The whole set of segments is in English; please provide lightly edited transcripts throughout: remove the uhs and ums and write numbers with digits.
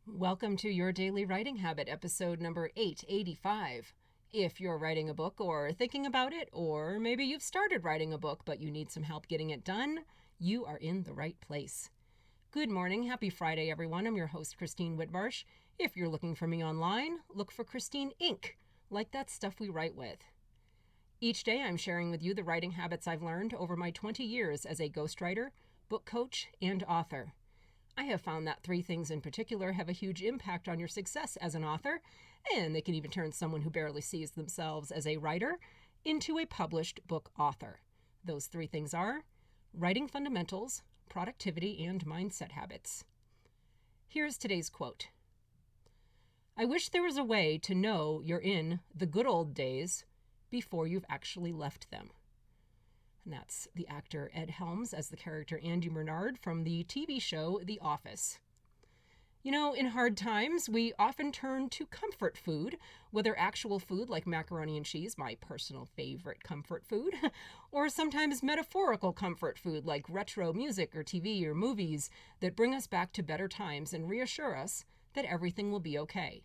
Welcome to Your Daily Writing Habit, episode number 885. If you're writing a book or thinking about it, or maybe you've started writing a book but you need some help getting it done, you are in the right place. Good morning. Happy Friday, everyone. I'm your host, Christine Whitmarsh. If you're looking for me online, look for Christine Inc., like that stuff we write with. Each day, I'm sharing with you the writing habits I've learned over my 20 years as a ghostwriter, book coach, and author. I have found that three things in particular have a huge impact on your success as an author, and they can even turn someone who barely sees themselves as a writer into a published book author. Those three things are writing fundamentals, productivity, and mindset habits. Here's today's quote. I wish there was a way to know you're in the good old days before you've actually left them. And that's the actor Ed Helms as the character Andy Bernard from the TV show The Office. You know, in hard times, we often turn to comfort food, whether actual food like macaroni and cheese, my personal favorite comfort food, or sometimes metaphorical comfort food like retro music or TV or movies that bring us back to better times and reassure us that everything will be okay.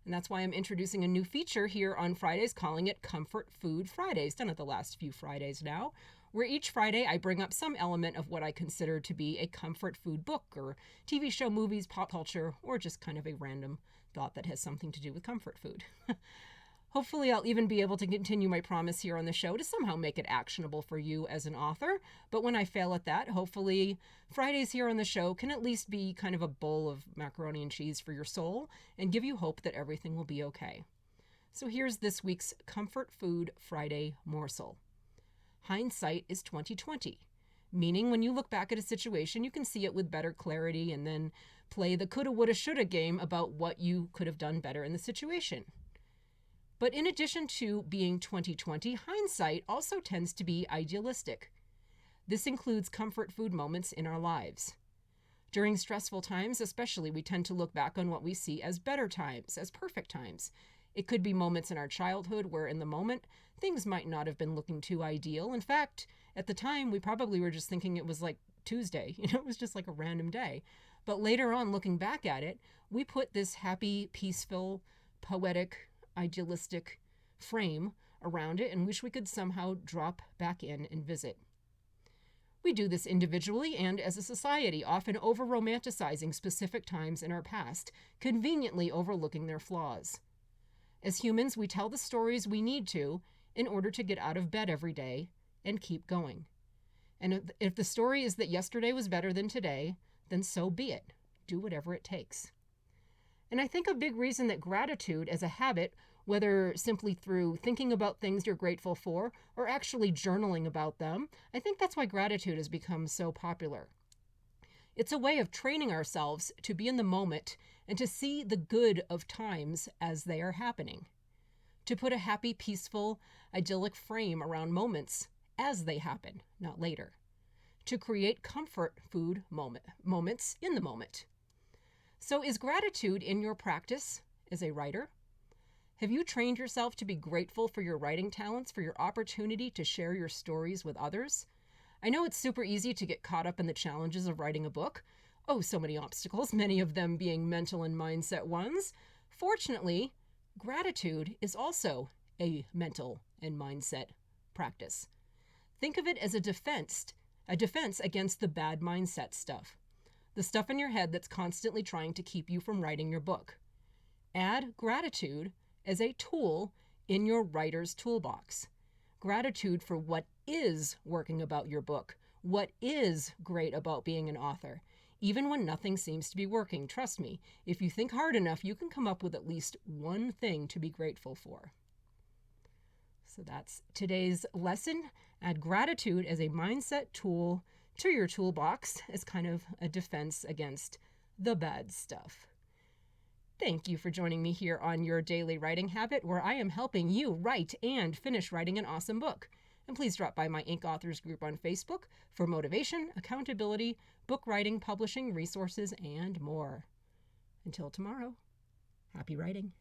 And that's why I'm introducing a new feature here on Fridays, calling it Comfort Food Fridays, done it the last few Fridays now, where each Friday I bring up some element of what I consider to be a comfort food book or TV show, movies, pop culture, or just kind of a random thought that has something to do with comfort food. Hopefully I'll even be able to continue my promise here on the show to somehow make it actionable for you as an author. But when I fail at that, hopefully Fridays here on the show can at least be kind of a bowl of macaroni and cheese for your soul and give you hope that everything will be okay. So here's this week's Comfort Food Friday morsel. Hindsight is 2020. Meaning when you look back at a situation, you can see it with better clarity and then play the coulda, woulda, shoulda game about what you could have done better in the situation. But in addition to being 2020, hindsight also tends to be idealistic. This includes comfort food moments in our lives. During stressful times, especially, we tend to look back on what we see as better times, as perfect times. It could be moments in our childhood where in the moment, things might not have been looking too ideal. In fact, at the time, we probably were just thinking it was like Tuesday. It was just like a random day. But later on, looking back at it, we put this happy, peaceful, poetic, idealistic frame around it and wish we could somehow drop back in and visit. We do this individually and as a society, often over-romanticizing specific times in our past, conveniently overlooking their flaws. As humans, we tell the stories we need to in order to get out of bed every day and keep going. And if the story is that yesterday was better than today, then so be it. Do whatever it takes. And I think a big reason that gratitude as a habit, whether simply through thinking about things you're grateful for or actually journaling about them, I think that's why gratitude has become so popular. It's a way of training ourselves to be in the moment and to see the good of times as they are happening. To put a happy, peaceful, idyllic frame around moments as they happen, not later. To create comfort food moments in the moment. So is gratitude in your practice as a writer? Have you trained yourself to be grateful for your writing talents, for your opportunity to share your stories with others? I know it's super easy to get caught up in the challenges of writing a book. Oh, so many obstacles, many of them being mental and mindset ones. Fortunately, gratitude is also a mental and mindset practice. Think of it as a defense against the bad mindset stuff. The stuff in your head that's constantly trying to keep you from writing your book. Add gratitude as a tool in your writer's toolbox. Gratitude for what is working about your book, what is great about being an author. Even when nothing seems to be working, trust me, if you think hard enough, you can come up with at least one thing to be grateful for. So that's today's lesson. Add gratitude as a mindset tool to your toolbox as kind of a defense against the bad stuff. Thank you for joining me here on Your Daily Writing Habit, where I am helping you write and finish writing an awesome book. And please drop by my Inc. Authors group on Facebook for motivation, accountability, book writing, publishing, resources, and more. Until tomorrow, happy writing.